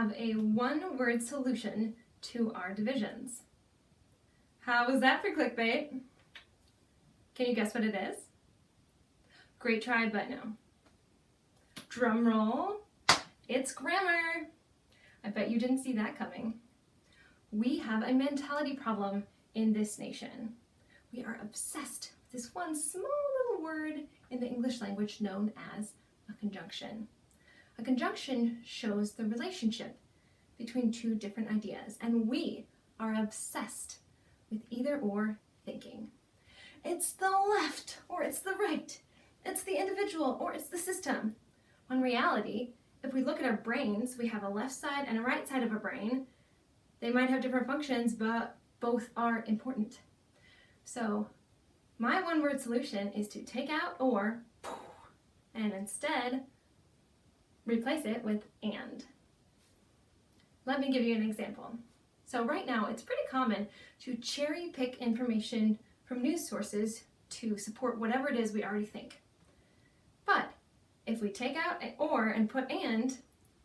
have a one-word solution to our divisions. How was that for clickbait? Can you guess what it is? Great try, but no. Drum roll, it's grammar. I bet you didn't see that coming. We have a mentality problem in this nation. We are obsessed with this one small little word in the English language known as a conjunction. A conjunction shows the relationship between two different ideas, and we are obsessed with either or thinking. It's the left or it's the right. It's the individual or it's the system. When reality, if we look at our brains, we have a left side and a right side of a brain. They might have different functions, but both are important. So my one-word solution is to take out or and instead replace it with and. Let me give you an example. So right now, it's pretty common to cherry pick information from news sources to support whatever it is we already think. But if we take out an or and put and,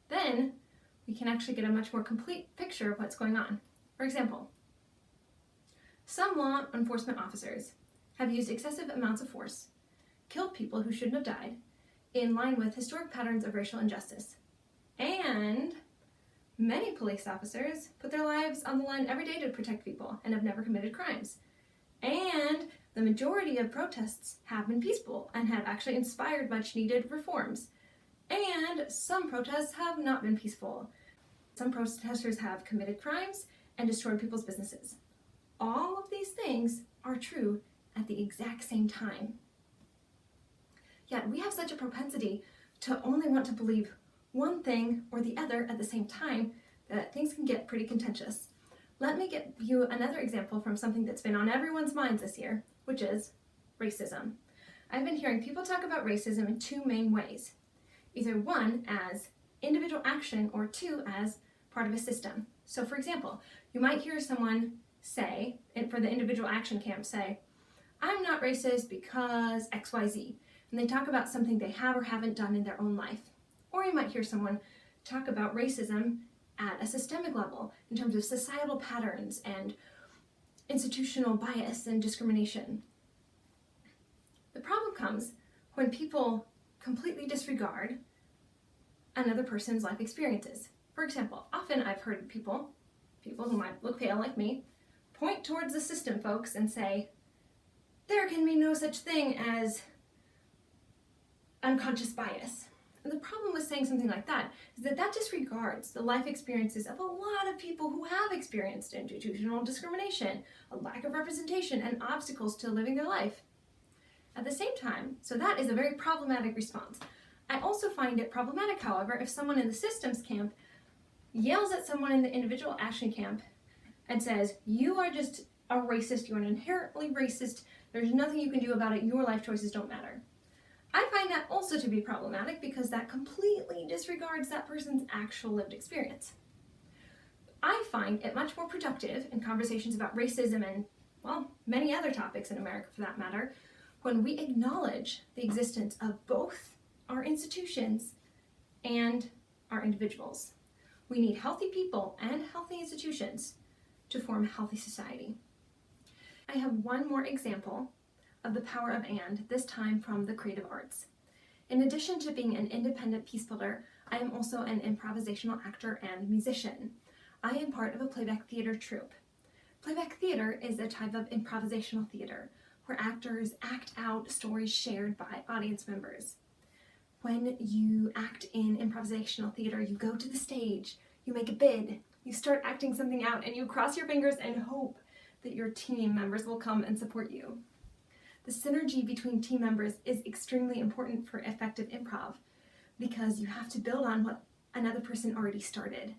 then we can actually get a much more complete picture of what's going on. For example, some law enforcement officers have used excessive amounts of force, killed people who shouldn't have died, in line with historic patterns of racial injustice. And many police officers put their lives on the line every day to protect people and have never committed crimes. And the majority of protests have been peaceful and have actually inspired much needed reforms. And some protests have not been peaceful. Some protesters have committed crimes and destroyed people's businesses. All of these things are true at the exact same time. Yet we have such a propensity to only want to believe one thing or the other at the same time that things can get pretty contentious. Let me give you another example from something that's been on everyone's minds this year, which is racism. I've been hearing people talk about racism in two main ways. Either one as individual action or two as part of a system. So for example, you might hear someone say, and for the individual action camp say, I'm not racist because XYZ. And they talk about something they have or haven't done in their own life. Or you might hear someone talk about racism at a systemic level in terms of societal patterns and institutional bias and discrimination. The problem comes when people completely disregard another person's life experiences. For example, often I've heard people who might look pale like me, point towards the system folks and say, there can be no such thing as unconscious bias. And the problem with saying something like that is that that disregards the life experiences of a lot of people who have experienced institutional discrimination, a lack of representation, and obstacles to living their life. At the same time, so that is a very problematic response. I also find it problematic, however, if someone in the systems camp yells at someone in the individual action camp and says, you are just a racist, you're an inherently racist, there's nothing you can do about it, your life choices don't matter. I find that also to be problematic because that completely disregards that person's actual lived experience. I find it much more productive in conversations about racism and, well, many other topics in America for that matter, when we acknowledge the existence of both our institutions and our individuals. We need healthy people and healthy institutions to form a healthy society. I have one more example of the power of and, this time from the creative arts. In addition to being an independent peace builder, I am also an improvisational actor and musician. I am part of a playback theater troupe. Playback theater is a type of improvisational theater where actors act out stories shared by audience members. When you act in improvisational theater, you go to the stage, you make a bid, you start acting something out, and you cross your fingers and hope that your team members will come and support you. The synergy between team members is extremely important for effective improv because you have to build on what another person already started.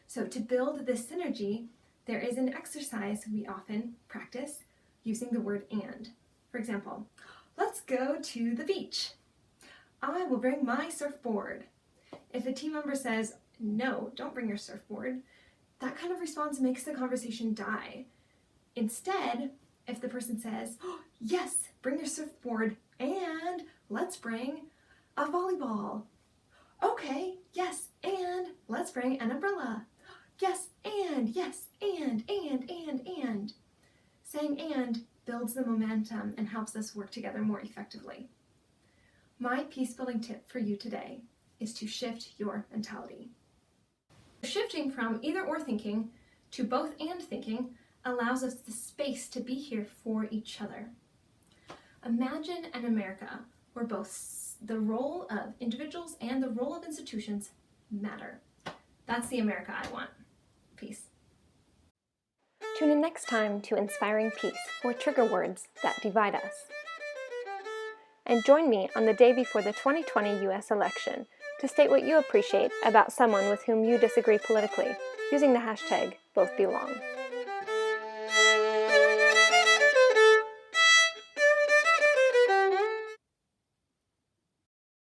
So to build this synergy, there is an exercise we often practice using the word and. For example, let's go to the beach. I will bring my surfboard. If a team member says, no, don't bring your surfboard, that kind of response makes the conversation die. Instead, if the person says, oh, yes, bring your surfboard and let's bring a volleyball. Okay, Yes, and let's bring an umbrella. Yes, and, and. Saying and builds the momentum and helps us work together more effectively. My peace-building tip for you today is to shift your mentality. Shifting from either or thinking to both and thinking allows us the space to be here for each other. Imagine an America where both the role of individuals and the role of institutions matter. That's the America I want. Peace. Tune in next time to Inspiring Peace for trigger words that divide us. And join me on the day before the 2020 U.S. election to state what you appreciate about someone with whom you disagree politically, using the hashtag BothBelong.